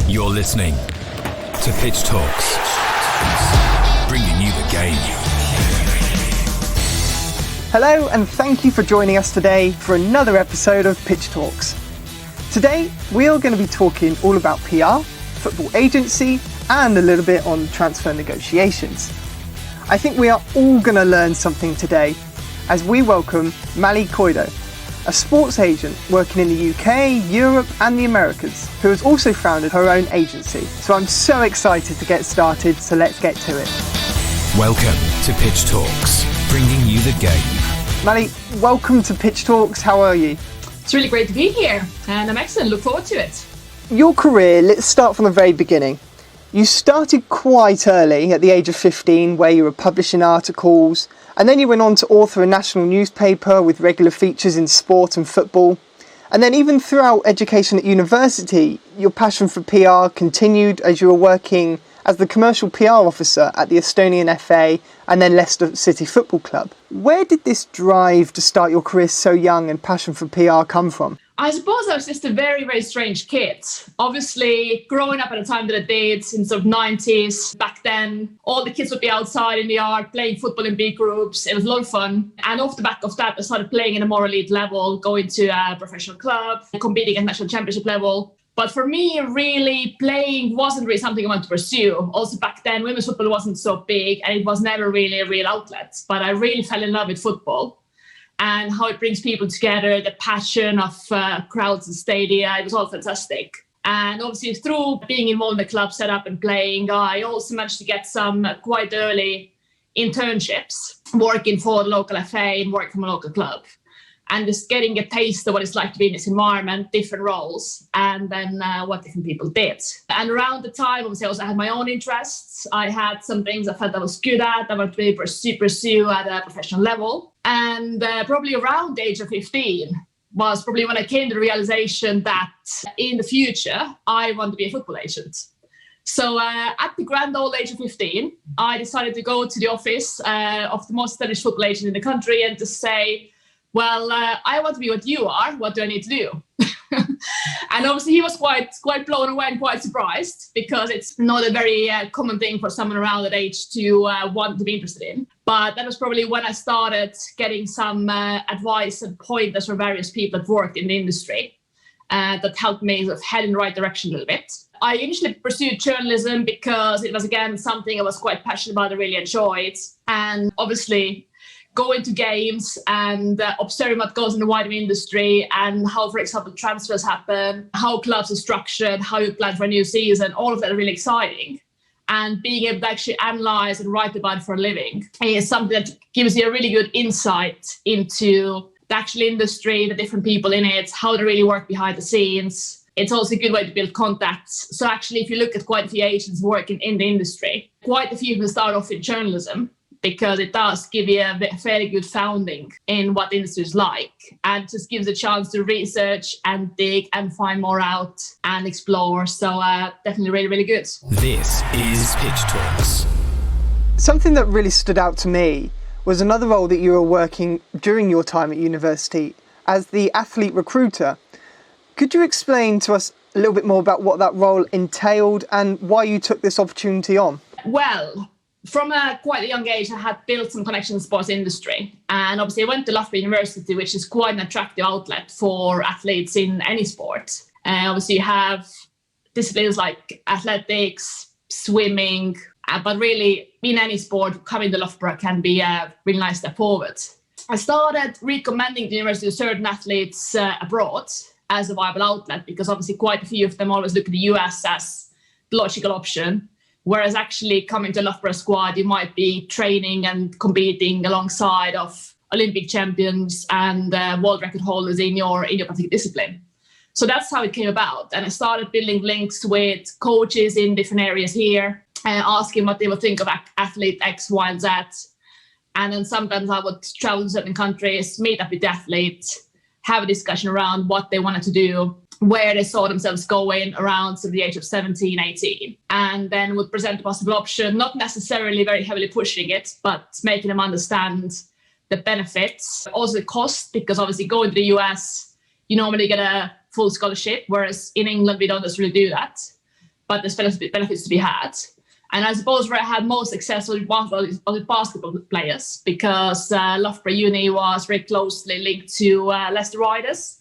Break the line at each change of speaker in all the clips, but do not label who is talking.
You're listening to Pitch Talks, bringing you the game.
Hello, and thank you for joining us today for another episode of Pitch Talks. Today, we are going to be talking all about PR, football agency, and a little bit on transfer negotiations. I think we are all going to learn something today as we welcome Malle Koido, a sports agent working in the UK, Europe and the Americas, who has also founded her own agency. So I'm so excited to get started, so let's get to it.
Welcome to Pitch Talks, bringing you the game.
Malle, welcome to Pitch Talks. How are you?
It's really great to be here, and I'm excellent. Look forward to it.
Your career, let's start from the very beginning. You started quite early, at the age of 15, where you were publishing articles, and then you went on to author a national newspaper with regular features in sport and football. And then even throughout education at university, your passion for PR continued as you were working as the commercial PR officer at the Estonian FA and then Leicester City Football Club. Where did this drive to start your career so young and passion for PR come from?
I suppose I was just a very, very strange kid. Obviously, growing up at a time that I did in sort of 90s, back then, all the kids would be outside in the yard playing football in big groups. It was a lot of fun. And off the back of that, I started playing in a more elite level, going to a professional club, competing at national championship level. But for me, really, playing wasn't really something I wanted to pursue. Also back then, women's football wasn't so big and it was never really a real outlet. But I really fell in love with football and how it brings people together, the passion of crowds and stadia. It was all fantastic. And obviously through being involved in the club setup and playing, I also managed to get some quite early internships, working for the local FA and working from a local club. And just getting a taste of what it's like to be in this environment, different roles, and then what different people did. And around the time, obviously, I also had my own interests. I had some things I felt I was good at, I wanted to be able to pursue at a professional level. And probably around the age of 15 was probably when I came to the realization that in the future, I want to be a football agent. So at the grand old age of 15, I decided to go to the office of the most established football agent in the country and to say, well, I want to be what you are. What do I need to do? And obviously he was quite blown away and quite surprised because it's not a very common thing for someone around that age to want to be interested in. But that was probably when I started getting some advice and pointers from various people that worked in the industry that helped me sort of head in the right direction a little bit. I initially pursued journalism because it was, again, something I was quite passionate about and really enjoyed. And obviously, going to games and observing what goes in the wider industry and how, for example, transfers happen, how clubs are structured, how you plan for a new season, all of that are really exciting. And being able to actually analyze and write about it for a living is something that gives you a really good insight into the actual industry, the different people in it, how they really work behind the scenes. It's also a good way to build contacts. So actually, if you look at quite a few agents working in the industry, quite a few of them start off in journalism, because it does give you a fairly good founding in what the industry is like and just gives a chance to research and dig and find more out and explore. So definitely really, really good.
This is Pitch Talks.
Something that really stood out to me was another role that you were working during your time at university as the athlete recruiter. Could you explain to us a little bit more about what that role entailed and why you took this opportunity on?
Well, from quite a young age, I had built some connections in the sports industry. And obviously I went to Loughborough University, which is quite an attractive outlet for athletes in any sport. Obviously you have disciplines like athletics, swimming, but really in any sport, coming to Loughborough can be a really nice step forward. I started recommending the university to certain athletes abroad as a viable outlet, because obviously quite a few of them always look at the US as the logical option. Whereas actually coming to a Loughborough squad, you might be training and competing alongside of Olympic champions and world record holders in your particular discipline. So that's how it came about. And I started building links with coaches in different areas here, asking what they would think of athlete X, Y, and Z. And then sometimes I would travel to certain countries, meet up with the athlete, have a discussion around what they wanted to do, where they saw themselves going around sort of the age of 17, 18, and then would present a possible option, not necessarily very heavily pushing it, but making them understand the benefits, also the cost, because obviously going to the US, you normally get a full scholarship, whereas in England, we don't necessarily do that. but there's benefits to be had. And I suppose where I had most success was with basketball players, because Loughborough Uni was very closely linked to Leicester Riders,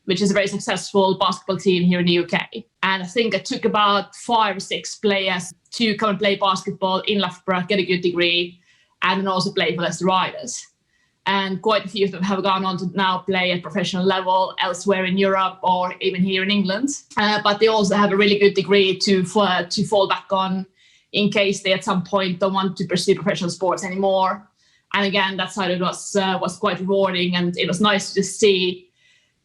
which is a very successful basketball team here in the UK. And I think it took about 5 or 6 players to come and play basketball in Loughborough, get a good degree, and then also play for Leicester Riders. And quite a few of them have gone on to now play at professional level elsewhere in Europe or even here in England. But they also have a really good degree to fall back on in case they at some point don't want to pursue professional sports anymore. And again, that side of it was quite rewarding, and it was nice to see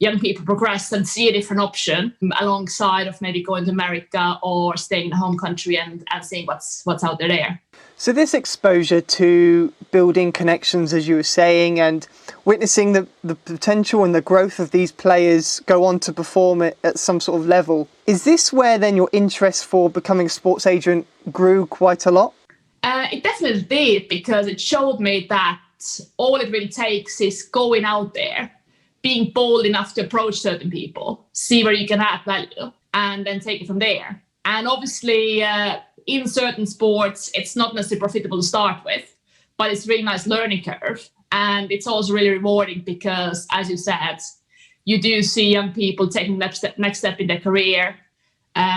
young people progress and see a different option alongside of maybe going to America or staying in the home country and seeing what's out there.
So this exposure to building connections, as you were saying, and witnessing the potential and the growth of these players go on to perform at some sort of level, is this where then your interest for becoming a sports agent grew quite a lot?
It definitely did, because it showed me that all it really takes is going out there, being bold enough to approach certain people, see where you can add value, and then take it from there. And obviously, in certain sports, it's not necessarily profitable to start with, but it's a really nice learning curve. And it's also really rewarding because, as you said, you do see young people taking the next step in their career,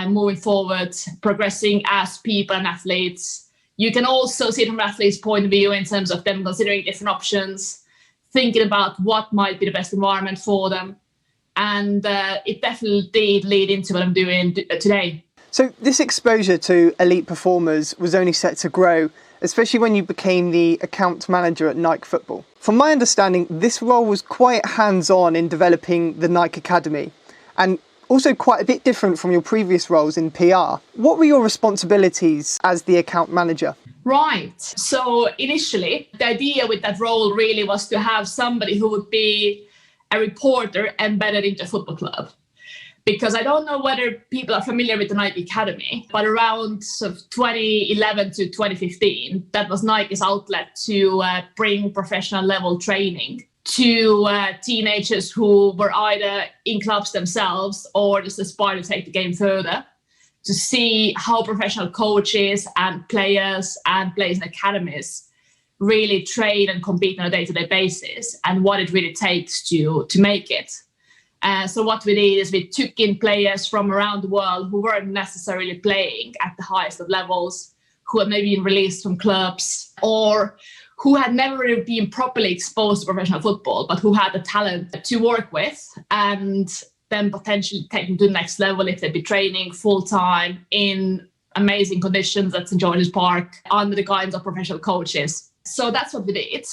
moving forward, progressing as people and athletes. You can also see it from athletes' point of view in terms of them considering different options, thinking about what might be the best environment for them. And it definitely did lead into what I'm doing today.
So this exposure to elite performers was only set to grow, especially when you became the account manager at Nike Football. From my understanding, this role was quite hands-on in developing the Nike Academy, and also quite a bit different from your previous roles in PR. What were your responsibilities as the account manager?
Right. So initially, the idea with that role really was to have somebody who would be a reporter embedded into a football club. Because I don't know whether people are familiar with the Nike Academy, but around sort of 2011 to 2015, that was Nike's outlet to bring professional level training to teenagers who were either in clubs themselves or just aspired to take the game further, to see how professional coaches and players in academies really train and compete on a day-to-day basis, and what it really takes to make it. So what we did is we took in players from around the world who weren't necessarily playing at the highest of levels, who had maybe been released from clubs, or who had never really been properly exposed to professional football, but who had the talent to work with, and then potentially take them to the next level if they'd be training full-time in amazing conditions at St. George's Park under the guidance of professional coaches. So that's what we did.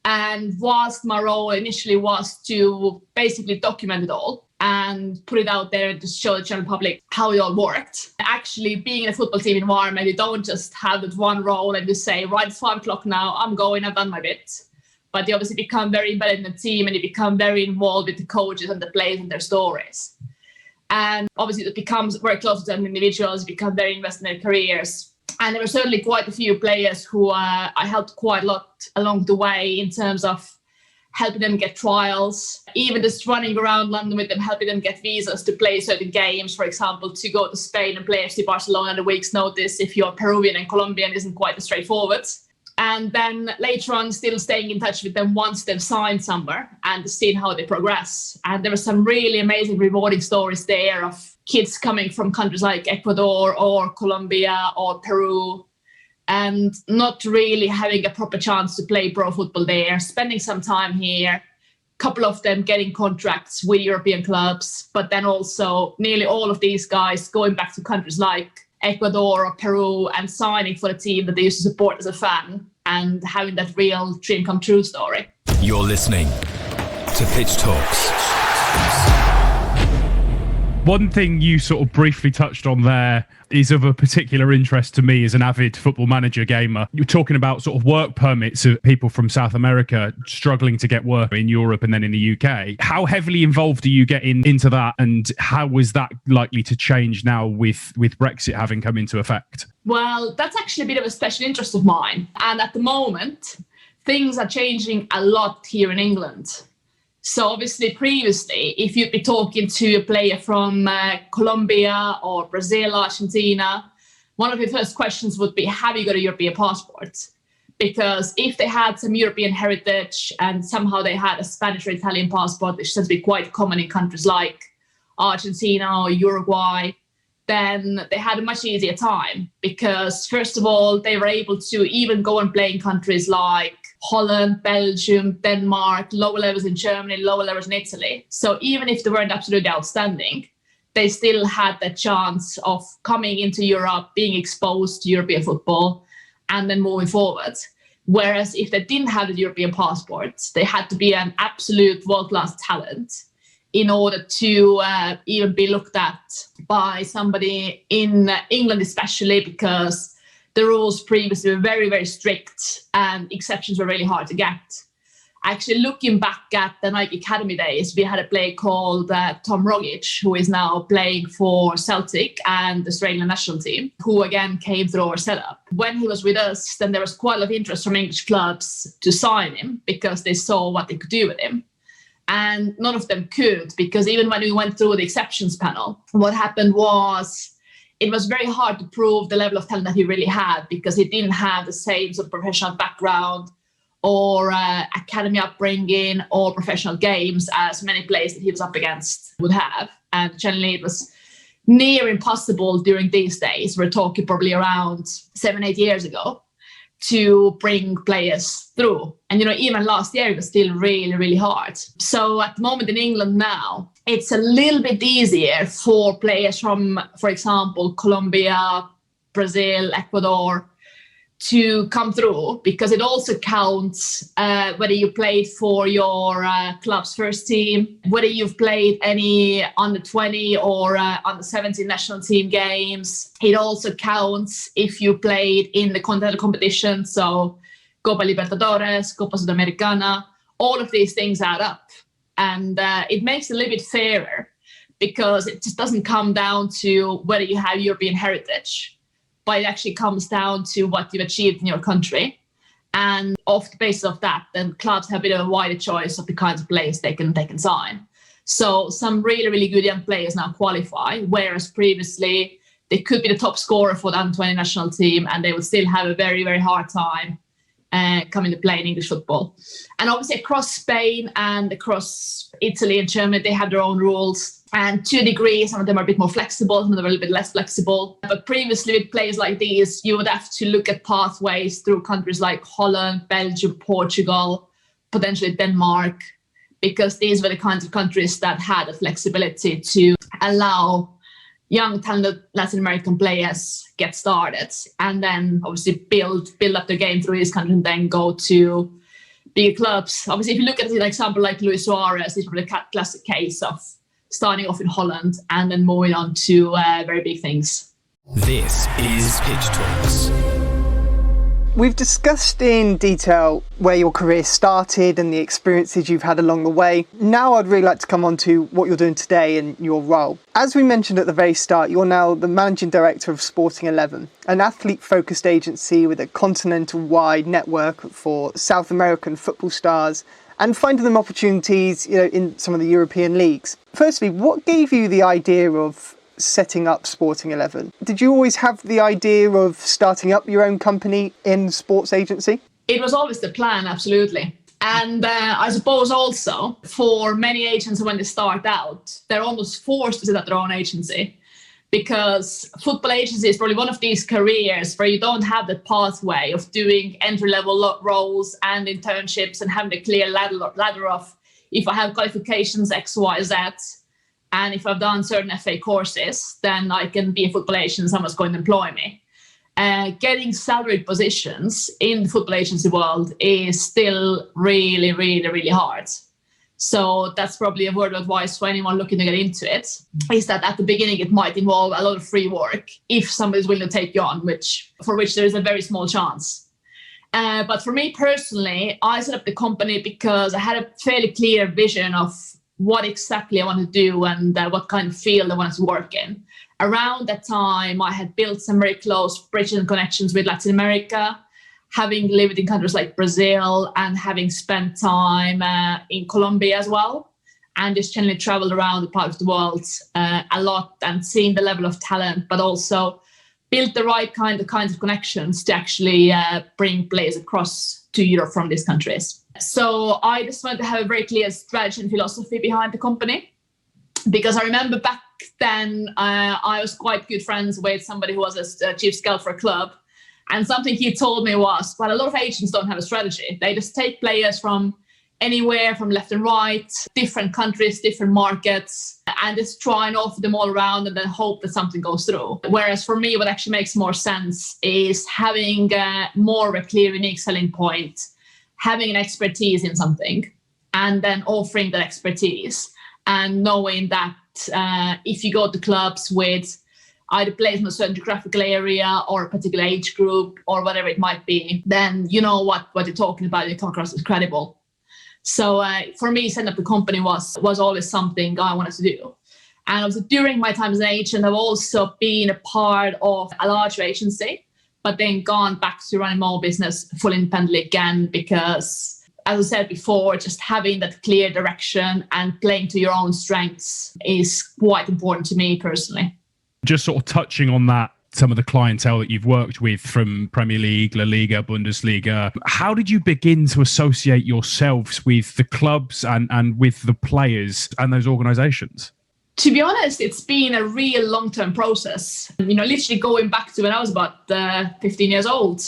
And whilst my role initially was to basically document it all and put it out there to show the general public how it all worked, actually being in a football team environment, you don't just have that one role and just say, right, it's 5 o'clock now, I'm going, I've done my bit. But you obviously become very embedded in the team, and you become very involved with the coaches and the players and their stories. And obviously it becomes very close to them individuals, become very invested in their careers. And there were certainly quite a few players who I helped quite a lot along the way in terms of helping them get trials, even just running around London with them, helping them get visas to play certain games, for example, to go to Spain and play FC Barcelona at a week's notice if you're Peruvian and Colombian isn't quite as straightforward. And then later on, still staying in touch with them once they've signed somewhere and seeing how they progress. And there were some really amazing, rewarding stories there of kids coming from countries like Ecuador or Colombia or Peru and not really having a proper chance to play pro football there, spending some time here, a couple of them getting contracts with European clubs, but then also nearly all of these guys going back to countries like Ecuador or Peru and signing for a team that they used to support as a fan and having that real dream come true story.
You're listening to Pitch Talks.
One thing you sort of briefly touched on there is of a particular interest to me as an avid Football Manager gamer. You're talking about sort of work permits of people from South America struggling to get work in Europe and then in the UK. How heavily involved do you get into that, and how is that likely to change now with Brexit having come into effect?
Well, that's actually a bit of a special interest of mine. And at the moment, things are changing a lot here in England. So obviously previously, if you'd be talking to a player from Colombia or Brazil, Argentina, one of the first questions would be, have you got a European passport? Because if they had some European heritage and somehow they had a Spanish or Italian passport, which tends to be quite common in countries like Argentina or Uruguay, then they had a much easier time because, first of all, they were able to even go and play in countries like Holland, Belgium, Denmark, lower levels in Germany, lower levels in Italy. So even if they weren't absolutely outstanding, they still had the chance of coming into Europe, being exposed to European football, and then moving forward. Whereas if they didn't have the European passport, they had to be an absolute world-class talent in order to even be looked at by somebody in England, especially because the rules previously were very, very strict and exceptions were really hard to get. Actually, looking back at the Nike Academy days, we had a player called Tom Rogic, who is now playing for Celtic and the Australian national team, who again came through our setup. When he was with us, then there was quite a lot of interest from English clubs to sign him because they saw what they could do with him. And none of them could, because even when we went through the exceptions panel, what happened was it was very hard to prove the level of talent that he really had because he didn't have the same sort of professional background or academy upbringing or professional games as many players that he was up against would have. And generally it was near impossible during these days. We're talking probably around 7-8 years ago to bring players through. And, even last year it was still really, really hard. So at the moment in England now, it's a little bit easier for players from, for example, Colombia, Brazil, Ecuador, to come through because it also counts whether you played for your club's first team, whether you've played any under 20 or under 17 national team games. It also counts if you played in the continental competition, so Copa Libertadores, Copa Sudamericana, all of these things add up. And it makes it a little bit fairer because it just doesn't come down to whether you have European heritage, but it actually comes down to what you've achieved in your country. And off the basis of that, then clubs have a bit of a wider choice of the kinds of players they can sign. So some really, really good young players now qualify, whereas previously they could be the top scorer for the under-20 national team and they would still have a very, very hard time coming to play in English football. And obviously across Spain and across Italy and Germany, they have their own rules. And to a degree, some of them are a bit more flexible, some of them are a little bit less flexible. But previously with players like these, you would have to look at pathways through countries like Holland, Belgium, Portugal, potentially Denmark, because these were the kinds of countries that had the flexibility to allow young, talented Latin American players get started and then obviously build up their game through these countries and then go to bigger clubs. Obviously, if you look at an example like Luis Suarez, it's probably a classic case of starting off in Holland and then moving on to very big things.
This is Pitch Talks.
We've discussed in detail where your career started and the experiences you've had along the way. Now I'd really like to come on to what you're doing today and your role. As we mentioned at the very start, you're now the Managing Director of Sporting 11, an athlete-focused agency with a continental-wide network for South American football stars and finding them opportunities, in some of the European leagues. Firstly, what gave you the idea of setting up Sporting 11? Did you always have the idea of starting up your own company in sports agency?
It was always the plan, absolutely. And I suppose also for many agents when they start out, they're almost forced to set up their own agency because football agency is probably one of these careers where you don't have the pathway of doing entry-level roles and internships and having a clear ladder of if I have qualifications X, Y, Z, and if I've done certain FA courses, then I can be a football agent and someone's going to employ me. Getting salaried positions in the football agency world is still really, really, really hard. So that's probably a word of advice for anyone looking to get into it, is that at the beginning it might involve a lot of free work if somebody's willing to take you on, for which there is a very small chance. But for me personally, I set up the company because I had a fairly clear vision of what exactly I wanted to do and what kind of field I wanted to work in. Around that time, I had built some very close bridges and connections with Latin America. having lived in countries like Brazil and having spent time in Colombia as well, and just generally traveled around the part of the world a lot and seen the level of talent, but also built the right kinds of connections to actually bring players across to Europe from these countries. So I just wanted to have a very clear strategy and philosophy behind the company, because I remember back then I was quite good friends with somebody who was a chief scout for a club. And something he told me was, well, a lot of agents don't have a strategy. They just take players from anywhere, from left and right, different countries, different markets, and just try and offer them all around and then hope that something goes through. Whereas for me, what actually makes more sense is having more of a clear, unique selling point, having an expertise in something, and then offering that expertise, and knowing that if you go to clubs with either players in a certain geographical area or a particular age group or whatever it might be, then you know what you're talking about, you come across as credible. So for me, setting up the company was always something I wanted to do. And also during my time as an agent, I've also been a part of a larger agency, but then gone back to running my own business fully independently again, because as I said before, just having that clear direction and playing to your own strengths is quite important to me personally.
Just sort of touching on that, some of the clientele that you've worked with from Premier League, La Liga, Bundesliga, how did you begin to associate yourselves with the clubs and with the players and those organisations?
To be honest, it's been a real long-term process. Literally going back to when I was about 15 years old.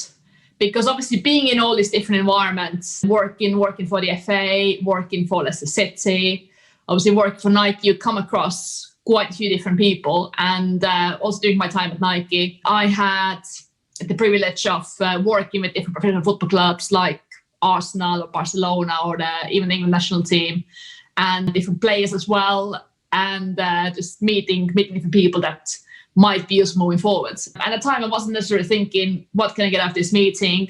Because obviously being in all these different environments, working for the FA, working for Leicester City, obviously working for Nike, you come across quite a few different people. And also during my time at Nike, I had the privilege of working with different professional football clubs like Arsenal or Barcelona or even the England national team, and different players as well, and just meeting different people that might be useful moving forward. At the time, I wasn't necessarily thinking, what can I get out of this meeting?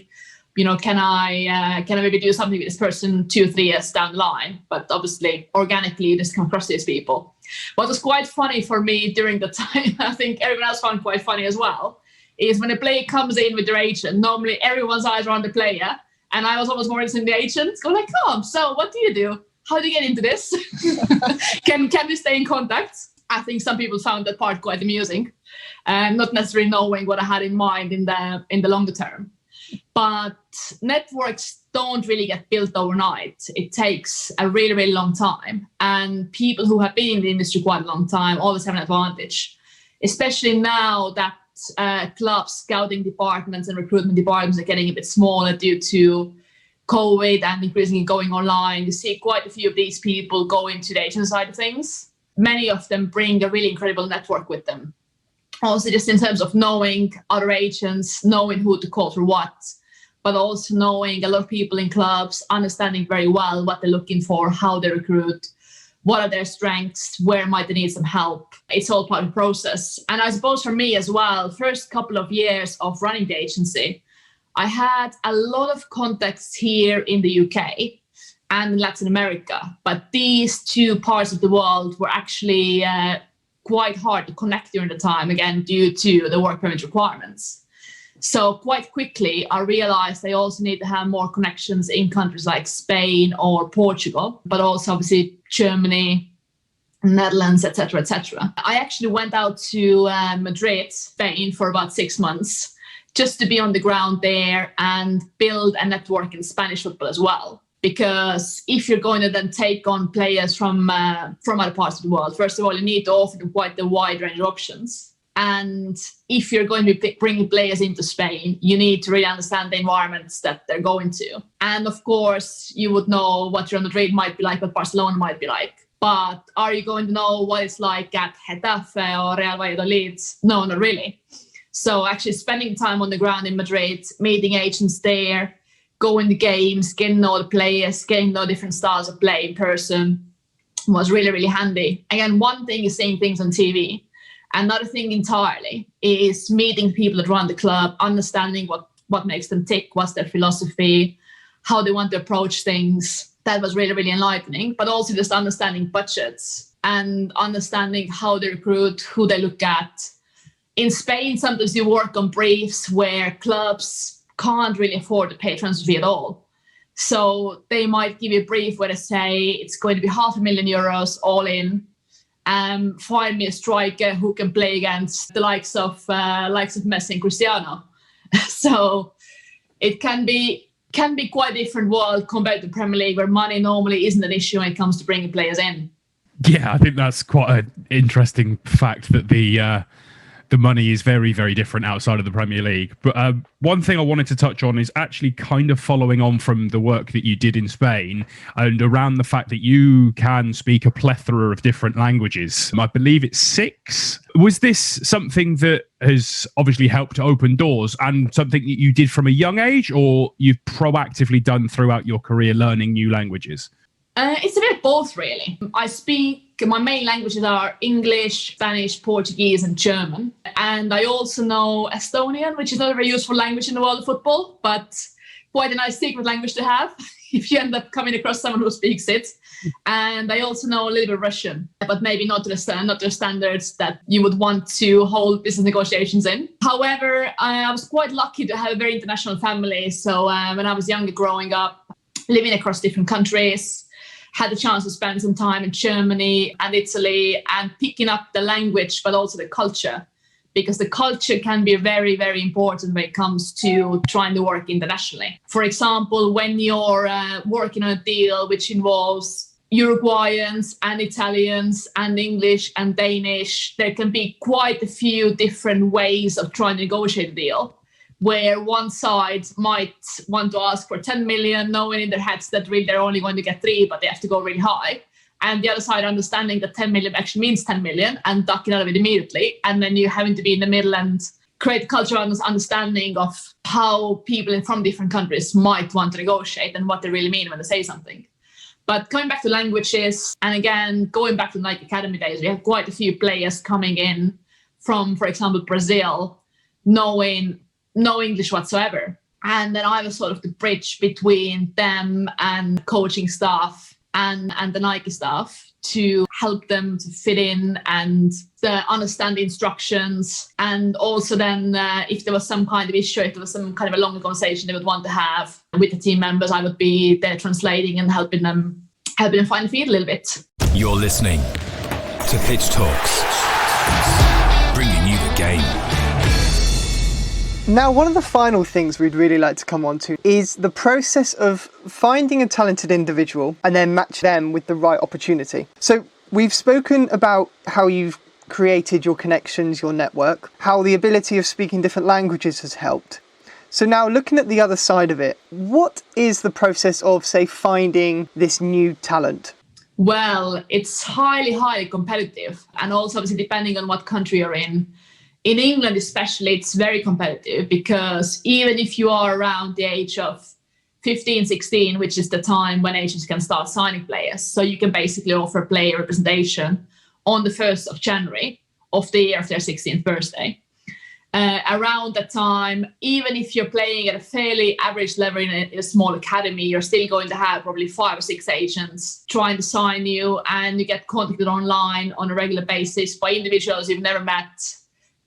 Can I maybe do something with this person 2 or 3 years down the line? But obviously, organically, you just come across these people. What was quite funny for me during the time, I think everyone else found quite funny as well, is when a player comes in with their agent, normally everyone's eyes are on the player, and I was almost more interested in the agent. Go like, so what do you do? How do you get into this? Can we stay in contact? I think some people found that part quite amusing, not necessarily knowing what I had in mind in the longer term. But networks don't really get built overnight. It takes a really, really long time. And people who have been in the industry quite a long time always have an advantage, especially now that clubs, scouting departments and recruitment departments are getting a bit smaller due to COVID and increasingly going online. You see quite a few of these people go into the agent side of things. Many of them bring a really incredible network with them. Also, just in terms of knowing other agents, knowing who to call for what, but also knowing a lot of people in clubs, understanding very well what they're looking for, how they recruit, what are their strengths, where might they need some help. It's all part of the process. And I suppose for me as well, first couple of years of running the agency, I had a lot of contacts here in the UK and Latin America. But these two parts of the world were actually quite hard to connect during the time, again, due to the work permit requirements. So quite quickly, I realized I also need to have more connections in countries like Spain or Portugal, but also obviously Germany, Netherlands, etc., etc. I actually went out to Madrid, Spain, for about 6 months, just to be on the ground there and build a network in Spanish football as well. Because if you're going to then take on players from other parts of the world, first of all, you need to offer them quite a wide range of options. And if you're going to be bringing players into Spain, you need to really understand the environments that they're going to. And of course, you would know what Real Madrid might be like, what Barcelona might be like. But are you going to know what it's like at Getafe or Real Valladolid? No, not really. So actually spending time on the ground in Madrid, meeting agents there, going to games, getting to know the players, getting to know different styles of play in person was really, really handy. Again, one thing is seeing things on TV. Another thing entirely is meeting people that run the club, understanding what makes them tick, what's their philosophy, how they want to approach things. That was really, really enlightening. But also just understanding budgets and understanding how they recruit, who they look at. In Spain, sometimes you work on briefs where clubs can't really afford to pay transfer fee at all. So they might give you a brief where they say it's going to be €500,000 all in. Find me a striker who can play against the likes of Messi and Cristiano. So it can be quite a different world compared to the Premier League, where money normally isn't an issue when it comes to bringing players in.
Yeah, I think that's quite an interesting fact that the money is very, very different outside of the Premier League. But one thing I wanted to touch on is actually kind of following on from the work that you did in Spain and around the fact that you can speak a plethora of different languages. I believe it's 6. Was this something that has obviously helped to open doors and something that you did from a young age, or you've proactively done throughout your career learning new languages?
It's a bit of both, really. My main languages are English, Spanish, Portuguese, and German. And I also know Estonian, which is not a very useful language in the world of football, but quite a nice secret language to have if you end up coming across someone who speaks it. And I also know a little bit of Russian, but maybe not to the standards that you would want to hold business negotiations in. However, I was quite lucky to have a very international family. So when I was younger, growing up, living across different countries, had the chance to spend some time in Germany and Italy and picking up the language, but also the culture, because the culture can be very, very important when it comes to trying to work internationally. For example, when you're working on a deal which involves Uruguayans and Italians and English and Danish, there can be quite a few different ways of trying to negotiate a deal, where one side might want to ask for 10 million, knowing in their heads that really they're only going to get 3, but they have to go really high. And the other side understanding that 10 million actually means 10 million and ducking out of it immediately. And then you having to be in the middle and create cultural understanding of how people from different countries might want to negotiate and what they really mean when they say something. But coming back to languages, and again, going back to Nike Academy days, we have quite a few players coming in from, for example, Brazil, knowing no English whatsoever. And then I was sort of the bridge between them and coaching staff and the Nike staff to help them to fit in and understand the instructions. And also then if there was some kind of issue, if there was some kind of a longer conversation they would want to have with the team members, I would be there translating and helping them find the feet a little bit.
You're listening to Pitch Talks, bringing you the game.
Now, one of the final things we'd really like to come on to is the process of finding a talented individual and then match them with the right opportunity. So we've spoken about how you've created your connections, your network, how the ability of speaking different languages has helped. So now looking at the other side of it, what is the process of, say, finding this new talent?
Well, it's highly, highly competitive. And also obviously depending on what country you're in. In England especially, it's very competitive because even if you are around the age of 15, 16, which is the time when agents can start signing players, so you can basically offer player representation on the 1st of January of the year of their 16th birthday. Around that time, even if you're playing at a fairly average level in a small academy, you're still going to have probably 5 or 6 agents trying to sign you, and you get contacted online on a regular basis by individuals you've never met,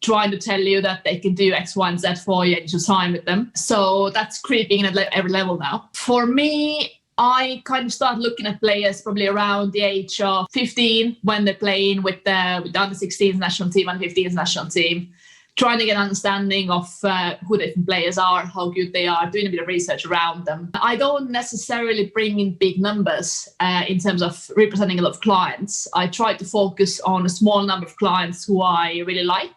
trying to tell you that they can do X, Y, and Z for you and you should sign with them. So that's creeping in at every level now. For me, I kind of start looking at players probably around the age of 15 when they're playing with the under-16s national team and 15s national team, trying to get an understanding of who the different players are, how good they are, doing a bit of research around them. I don't necessarily bring in big numbers in terms of representing a lot of clients. I try to focus on a small number of clients who I really like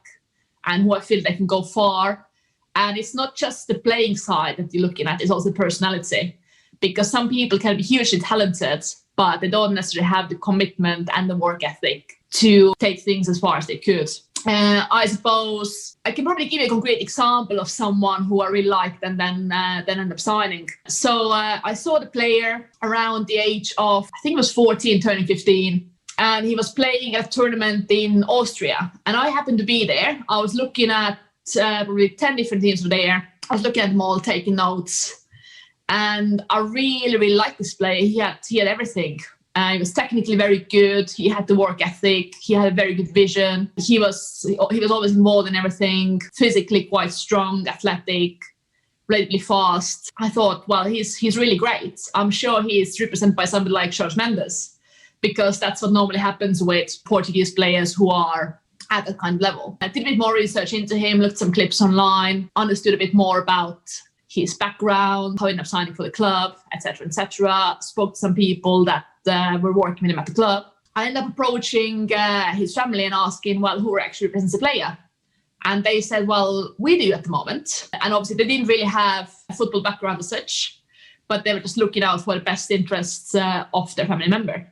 and who I feel they can go far. And it's not just the playing side that you're looking at, it's also the personality. Because some people can be hugely talented, but they don't necessarily have the commitment and the work ethic to take things as far as they could. I suppose I can probably give you a concrete example of someone who I really liked and then end up signing. So I saw the player around the age of, I think it was 14, turning 15. And he was playing at a tournament in Austria. And I happened to be there. I was looking at probably 10 different teams were there. I was looking at them all, taking notes. And I really, really liked this player. He had everything. He was technically very good. He had the work ethic. He had a very good vision. He was always involved in everything. Physically quite strong, athletic. relatively fast. I thought, well, he's really great. I'm sure he's represented by somebody like Jorge Mendes, because that's what normally happens with Portuguese players who are at that kind of level. I did a bit more research into him, looked some clips online, understood a bit more about his background, how he ended up signing for the club, etc., etc. Spoke to some people that were working with him at the club. I ended up approaching his family and asking, well, who actually represents the player? And they said, well, we do at the moment. And obviously they didn't really have a football background as such, but they were just looking out for the best interests of their family member.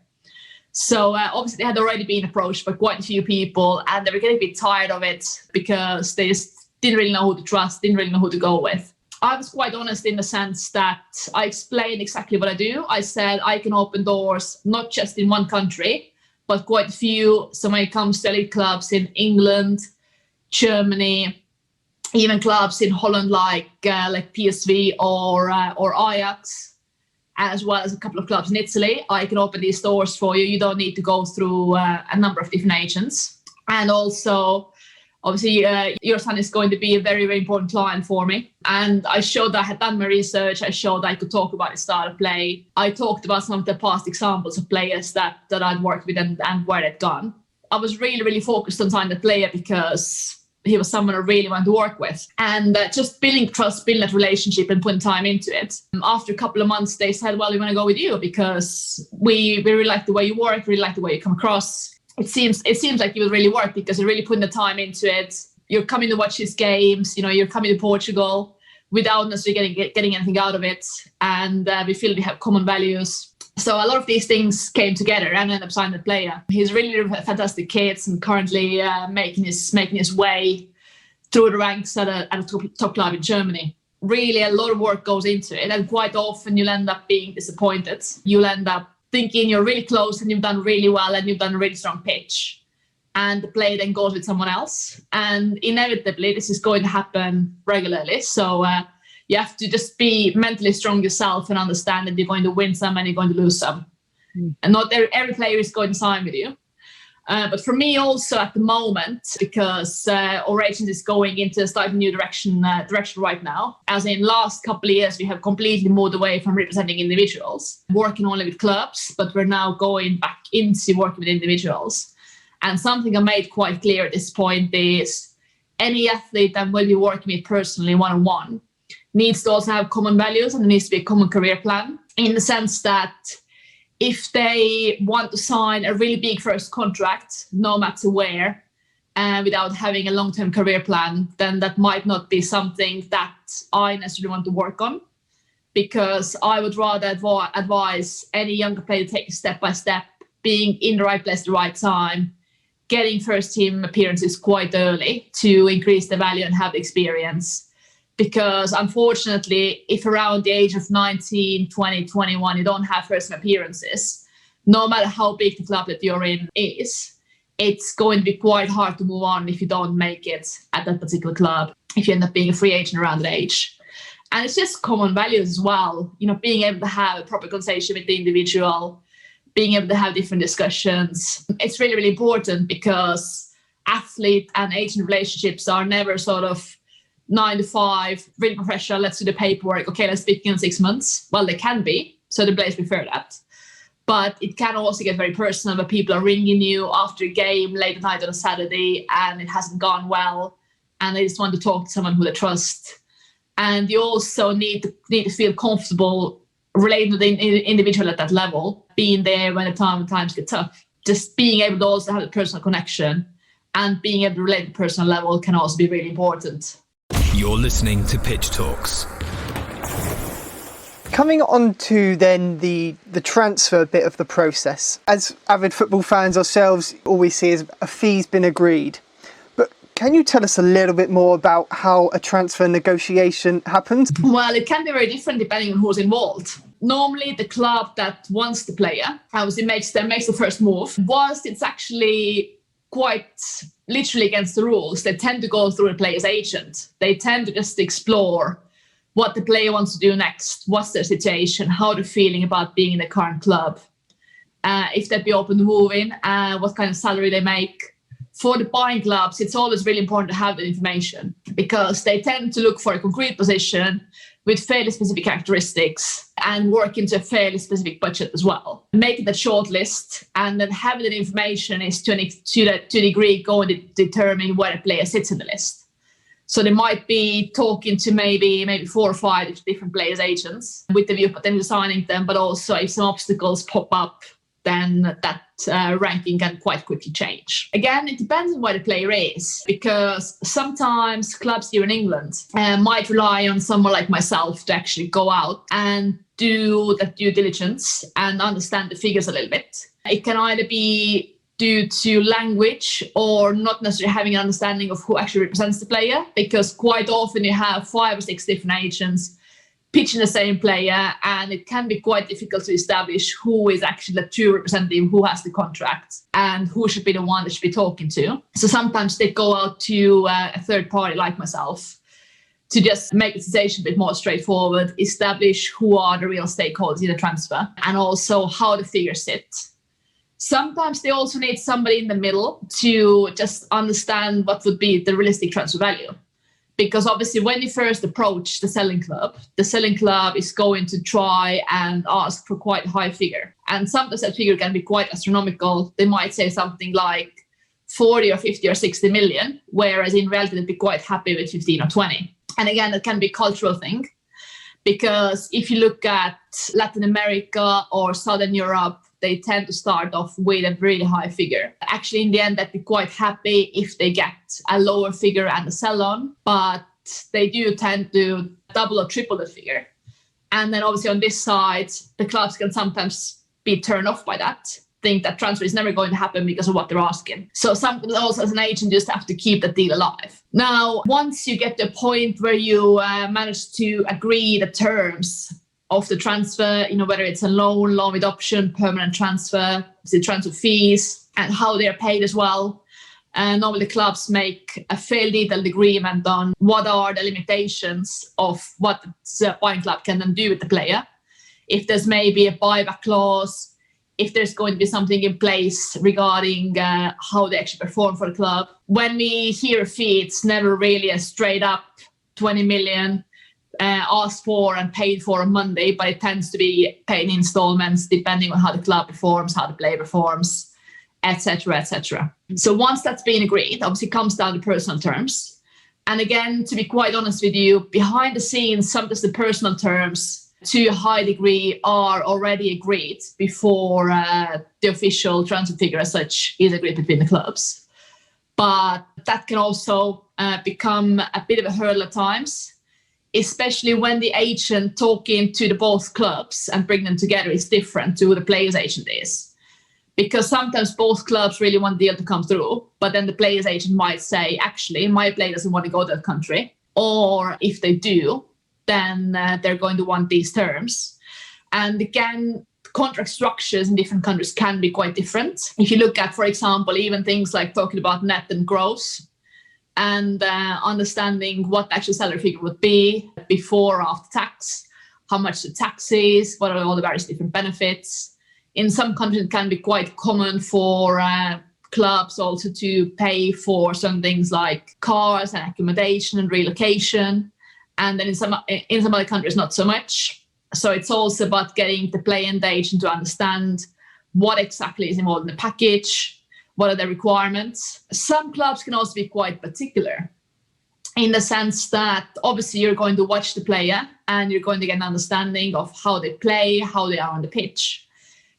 So obviously they had already been approached by quite a few people, and they were getting a bit tired of it because they just didn't really know who to trust, didn't really know who to go with. I was quite honest in the sense that I explained exactly what I do. I said I can open doors, not just in one country, but quite a few. So when it comes to elite clubs in England, Germany, even clubs in Holland like PSV or Ajax, as well as a couple of clubs in Italy, I can open these doors for you. You don't need to go through a number of different agents. And also, obviously, your son is going to be a very, very important client for me. And I showed that I had done my research. I showed that I could talk about his style of play. I talked about some of the past examples of players that I'd worked with and where they'd gone. I was really, really focused on signing the player because he was someone I really wanted to work with. And just building trust, building that relationship and putting time into it. After a couple of months, they said, well, we want to go with you because we really like the way you work, really like the way you come across. It seems like it will really work because you're really putting the time into it. You're coming to watch his games, you're coming to Portugal without necessarily getting anything out of it. And we feel we have common values. So a lot of these things came together and ended up signing the player. He's really a fantastic kid and currently making his way through the ranks at a top club in Germany. Really, a lot of work goes into it, and quite often you'll end up being disappointed. You'll end up thinking you're really close and you've done really well and you've done a really strong pitch, and the play then goes with someone else. And inevitably, this is going to happen regularly. So you have to just be mentally strong yourself and understand that you're going to win some and you're going to lose some. And not every player is going to sign with you. But for me also at the moment, because our agent is going into a slightly new direction right now, as in last couple of years, we have completely moved away from representing individuals, working only with clubs, but we're now going back into working with individuals. And something I made quite clear at this point is any athlete that will be working with personally one-on-one needs to also have common values, and there needs to be a common career plan, in the sense that if they want to sign a really big first contract, no matter where, without having a long-term career plan, then that might not be something that I necessarily want to work on, because I would rather advise any younger player to take it step by step, being in the right place at the right time, getting first team appearances quite early to increase the value and have the experience. Because unfortunately, if around the age of 19, 20, 21, you don't have first team appearances, no matter how big the club that you're in is, it's going to be quite hard to move on if you don't make it at that particular club, if you end up being a free agent around that age. And it's just common values as well, being able to have a proper conversation with the individual, being able to have different discussions. It's really, really important, because athlete and agent relationships are never sort of 9 to 5, really professional, let's do the paperwork, okay, let's speak in 6 months. Well, they can be, so the players prefer that. But it can also get very personal, where people are ringing you after a game late at night on a Saturday and it hasn't gone well, and they just want to talk to someone who they trust. And you also need to feel comfortable relating to the individual at that level, being there when the times get tough. Just being able to also have a personal connection and being able to relate at a personal level can also be really important.
You're listening to Pitch Talks.
Coming on to then the transfer bit of the process. As avid football fans ourselves, all we see is a fee's been agreed. But can you tell us a little bit more about how a transfer negotiation happens?
Well, it can be very different depending on who's involved. Normally, the club that wants the player obviously makes the first move. Whilst it's actually quite literally against the rules, they tend to go through the player's agent. They tend to just explore what the player wants to do next, what's their situation, how they're feeling about being in the current club, if they'd be open to moving, what kind of salary they make, for the buying clubs, it's always really important to have that information because they tend to look for a concrete position with fairly specific characteristics and work into a fairly specific budget as well. Making that short list and then having that information is to a degree going to determine where a player sits in the list. So they might be talking to maybe 4 or 5 different players' agents with the view of potentially signing them, but also if some obstacles pop up, then that ranking can quite quickly change. Again, it depends on where the player is, because sometimes clubs here in England might rely on someone like myself to actually go out and do that due diligence and understand the figures a little bit. It can either be due to language or not necessarily having an understanding of who actually represents the player, because quite often you have 5 or 6 different agents pitching the same player, and it can be quite difficult to establish who is actually the true representative, who has the contract, and who should be the one that should be talking to. So sometimes they go out to a third party like myself to just make the situation a bit more straightforward, establish who are the real stakeholders in the transfer, and also how the figures sit. Sometimes they also need somebody in the middle to just understand what would be the realistic transfer value. Because obviously when you first approach the selling club is going to try and ask for quite a high figure. And sometimes that figure can be quite astronomical. They might say something like 40 or 50 or 60 million, whereas in reality they'd be quite happy with 15 or 20. And again, that can be a cultural thing. Because if you look at Latin America or Southern Europe, they tend to start off with a really high figure. Actually, in the end, they'd be quite happy if they get a lower figure and a sell-on, but they do tend to double or triple the figure. And then obviously on this side, the clubs can sometimes be turned off by that, think that transfer is never going to happen because of what they're asking. So sometimes also as an agent, you just have to keep the deal alive. Now, once you get to a point where you manage to agree the terms of the transfer, whether it's a loan with option, permanent transfer, the transfer fees, and how they're paid as well. And normally clubs make a fairly detailed agreement on what are the limitations of what the buying club can then do with the player. If there's maybe a buyback clause, if there's going to be something in place regarding how they actually perform for the club. When we hear a fee, it's never really a straight up 20 million asked for and paid for on Monday, but it tends to be paid in installments depending on how the club performs, how the player performs, etc., etc. So once that's been agreed, obviously it comes down to personal terms. And again, to be quite honest with you, behind the scenes, sometimes the personal terms to a high degree are already agreed before the official transfer figure as such is agreed between the clubs. But that can also become a bit of a hurdle at times, especially when the agent talking to the both clubs and bring them together is different to who the player's agent is. Because sometimes both clubs really want the deal to come through, but then the player's agent might say, actually, my player doesn't want to go to that country. Or if they do, then they're going to want these terms. And again, contract structures in different countries can be quite different. If you look at, for example, even things like talking about net and gross, and understanding what the actual salary figure would be before or after tax, how much the tax is, what are all the various different benefits. In some countries, it can be quite common for clubs also to pay for some things like cars and accommodation and relocation. And then in some other countries, not so much. So it's also about getting the player and the agent to understand what exactly is involved in the package, what are the requirements. Some clubs can also be quite particular in the sense that obviously you're going to watch the player and you're going to get an understanding of how they play, how they are on the pitch.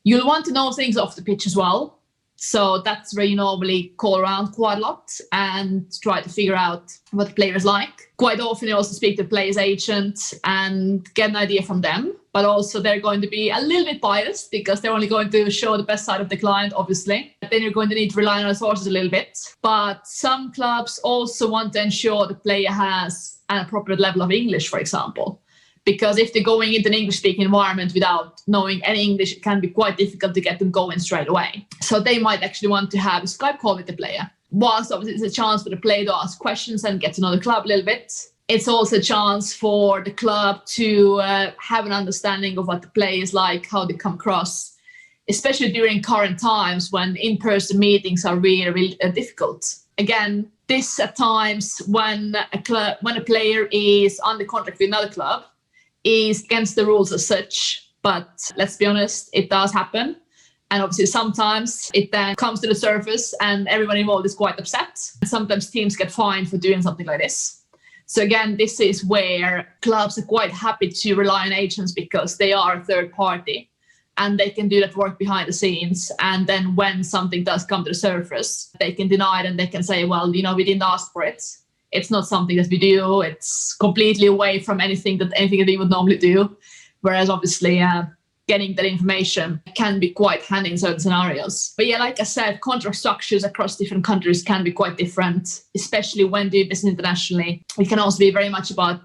You'll want to know things off the pitch as well. So that's where you normally call around quite a lot and try to figure out what the player is like. Quite often you also speak to the player's agent and get an idea from them, but also they're going to be a little bit biased because they're only going to show the best side of the client, obviously. Then you're going to need to rely on the sources a little bit. But some clubs also want to ensure the player has an appropriate level of English, for example. Because if they're going into an English-speaking environment without knowing any English, it can be quite difficult to get them going straight away. So they might actually want to have a Skype call with the player. Whilst obviously it's a chance for the player to ask questions and get to know the club a little bit, it's also a chance for the club to have an understanding of what the player is like, how they come across, especially during current times when in-person meetings are really, really difficult. Again, this at times when a player is under contract with another club is against the rules as such. But let's be honest, it does happen. And obviously sometimes it then comes to the surface and everyone involved is quite upset. And sometimes teams get fined for doing something like this. So again, this is where clubs are quite happy to rely on agents because they are a third party and they can do that work behind the scenes. And then when something does come to the surface, they can deny it and they can say, well, we didn't ask for it. It's not something that we do. It's completely away from anything that we would normally do. Whereas obviously getting that information can be quite handy in certain scenarios. But yeah, like I said, contract structures across different countries can be quite different, especially when doing business internationally. It can also be very much about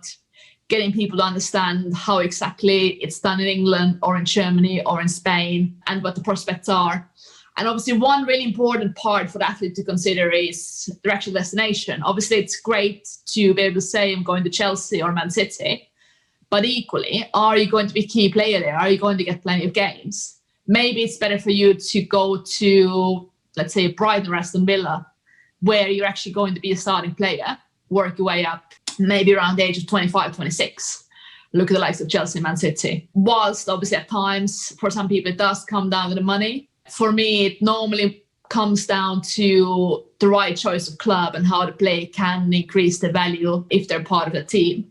getting people to understand how exactly it's done in England or in Germany or in Spain and what the prospects are. And obviously one really important part for the athlete to consider is their actual destination. Obviously it's great to be able to say I'm going to Chelsea or Man City, but equally, are you going to be a key player there? Are you going to get plenty of games? Maybe it's better for you to go to, let's say, Brighton or Aston Villa, where you're actually going to be a starting player, work your way up, maybe around the age of 25, 26. Look at the likes of Chelsea and Man City. Whilst obviously at times, for some people, it does come down to the money. For me, it normally comes down to the right choice of club and how the player can increase the value if they're part of the team.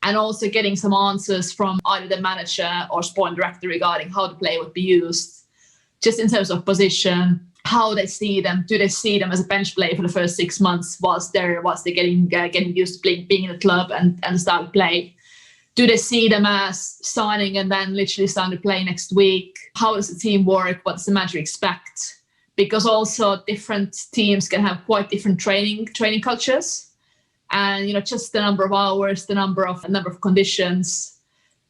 And also getting some answers from either the manager or sport director regarding how the player would be used, just in terms of position, how they see them. Do they see them as a bench player for the first 6 months whilst they're getting used to being in the club and start to play? Do they see them as signing and then literally starting to play next week? How does the team work? What does the manager expect? Because also different teams can have quite different training cultures. And just the number of hours, the number of conditions,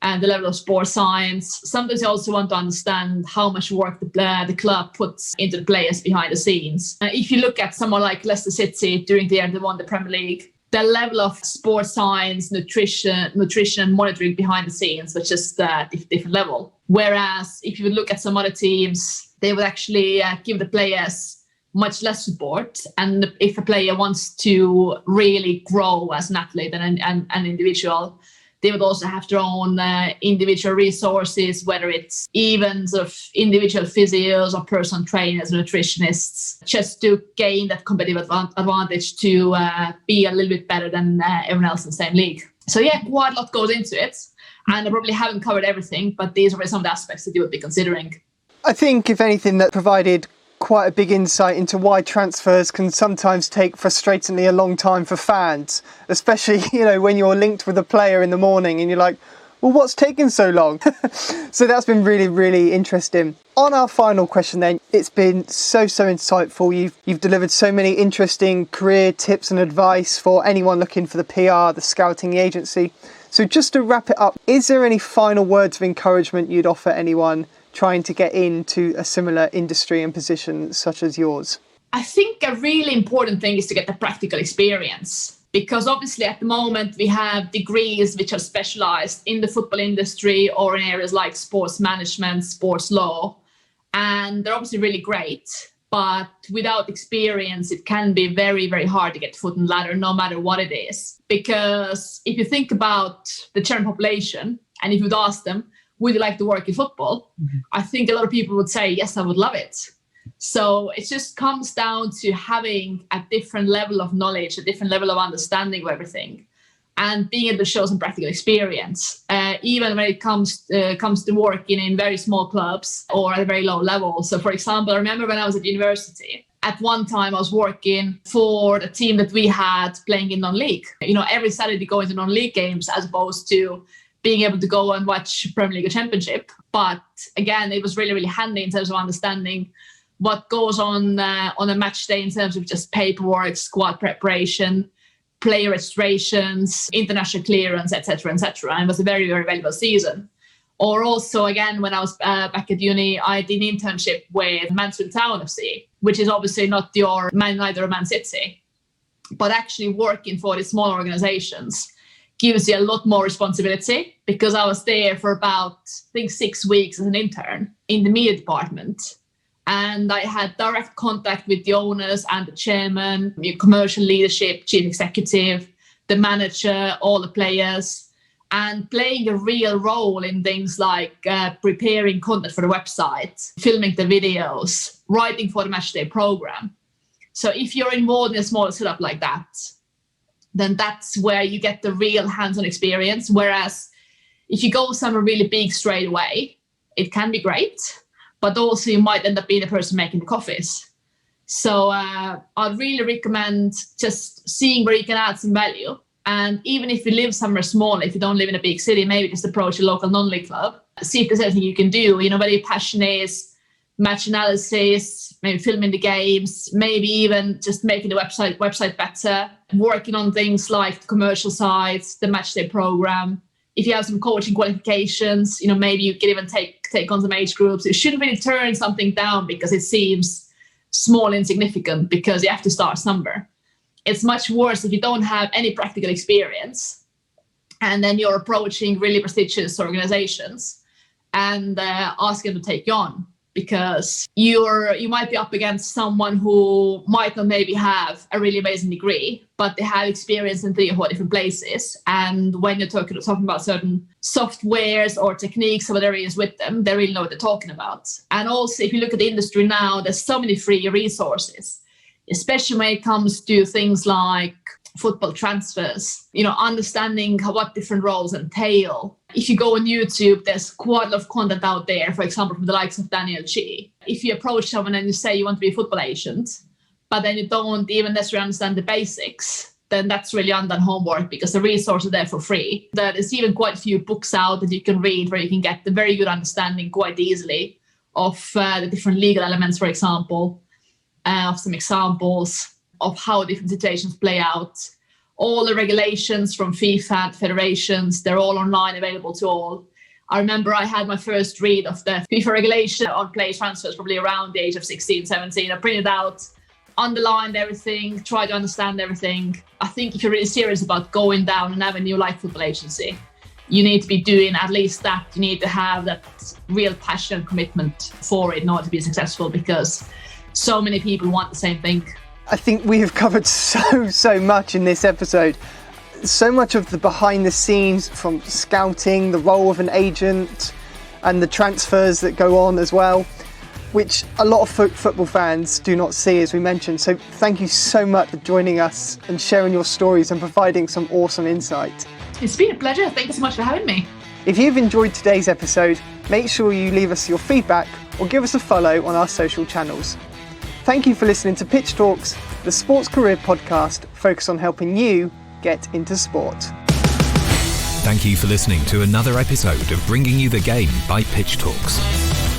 and the level of sport science. Sometimes you also want to understand how much work the club puts into the players behind the scenes. If you look at someone like Leicester City during the year they won the Premier League, the level of sport science, nutrition, and monitoring behind the scenes was just a different level. Whereas if you would look at some other teams, they would actually give the players much less support. And if a player wants to really grow as an athlete and an individual, they would also have their own individual resources, whether it's even sort of individual physios or personal trainers, nutritionists, just to gain that competitive advantage to be a little bit better than everyone else in the same league. So yeah, quite a lot goes into it. And I probably haven't covered everything, but these are some of the aspects that you would be considering.
I think, if anything, that provided quite a big insight into why transfers can sometimes take frustratingly a long time for fans, especially, when you're linked with a player in the morning and you're like, well, what's taking so long? So that's been really, really interesting. On our final question then, it's been so insightful. You've delivered so many interesting career tips and advice for anyone looking for the PR, the scouting, the agency. So just to wrap it up, is there any final words of encouragement you'd offer anyone trying to get into a similar industry and position such as yours?
I think a really important thing is to get the practical experience, because obviously at the moment we have degrees which are specialized in the football industry or in areas like sports management, sports law, and they're obviously really great. But without experience, it can be very, very hard to get foot in the ladder, no matter what it is. Because if you think about the general population, and if you'd ask them, would you like to work in football? Mm-hmm. I think a lot of people would say, yes, I would love it. So it just comes down to having a different level of knowledge, a different level of understanding of everything, and being able to show some practical experience, even when it comes to working in very small clubs or at a very low level. So, for example, I remember when I was at university, at one time I was working for the team that we had playing in non-league. Every Saturday going to non-league games as opposed to being able to go and watch Premier League or Championship. But again, it was really, really handy in terms of understanding what goes on a match day in terms of just paperwork, squad preparation, player registrations, international clearance, etc., etc. And it was a very, very valuable season. Or also, again, when I was back at uni, I did an internship with Mansfield Town FC, which is obviously not your Man United or Man City, but actually working for these small organizations gives you a lot more responsibility, because I was there for about, I think, 6 weeks as an intern in the media department. And I had direct contact with the owners and the chairman, the commercial leadership, chief executive, the manager, all the players, and playing a real role in things like preparing content for the website, filming the videos, writing for the matchday program. So if you're involved in a small setup like that, then that's where you get the real hands-on experience. Whereas if you go somewhere really big straight away, it can be great, but also you might end up being the person making the coffees. So I'd really recommend just seeing where you can add some value. And even if you live somewhere small, if you don't live in a big city, maybe just approach a local non-league club, see if there's anything you can do. Whether your passion is match analysis, maybe filming the games, maybe even just making the website better, working on things like the commercial sides, the matchday program. If you have some coaching qualifications, maybe you can even take on some age groups. You shouldn't really turn something down because it seems small, insignificant, because you have to start somewhere. It's much worse if you don't have any practical experience and then you're approaching really prestigious organizations and asking them to take you on, because you might be up against someone who might not maybe have a really amazing degree, but they have experience in 3 or 4 different places. And when you're talking about certain softwares or techniques or whatever it is with them, they really know what they're talking about. And also, if you look at the industry now, there's so many free resources, especially when it comes to things like football transfers, understanding what different roles entail. If you go on YouTube, there's quite a lot of content out there, for example, from the likes of Daniel Chi. If you approach someone and you say you want to be a football agent, but then you don't even necessarily understand the basics, then that's really undone homework, because the resources are there for free. There's even quite a few books out that you can read where you can get the very good understanding quite easily of the different legal elements, for example, of some examples of how different situations play out. All the regulations from FIFA and federations, they're all online, available to all. I remember I had my first read of the FIFA regulation on player transfers probably around the age of 16, 17. I printed out, underlined everything, tried to understand everything. I think if you're really serious about going down an avenue like football agency, you need to be doing at least that. You need to have that real passion and commitment for it in order to be successful, because so many people want the same thing.
I think we have covered so much in this episode. So much of the behind the scenes, from scouting, the role of an agent, and the transfers that go on as well, which a lot of football fans do not see, as we mentioned. So thank you so much for joining us and sharing your stories and providing some awesome insight.
It's been a pleasure. Thank you so much for having me.
If you've enjoyed today's episode, make sure you leave us your feedback or give us a follow on our social channels. Thank you for listening to Pitch Talks, the sports career podcast focused on helping you get into sport.
Thank you for listening to another episode of Bringing You the Game by Pitch Talks.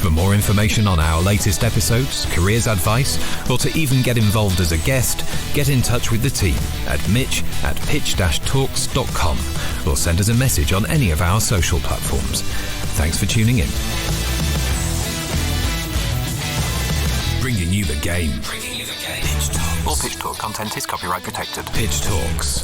For more information on our latest episodes, careers advice, or to even get involved as a guest, get in touch with the team at mitch@pitch-talks.com or send us a message on any of our social platforms. Thanks for tuning in. Bringing you the game. Pitch Talks.
All Pitch Talk content is copyright protected.
Pitch Talks.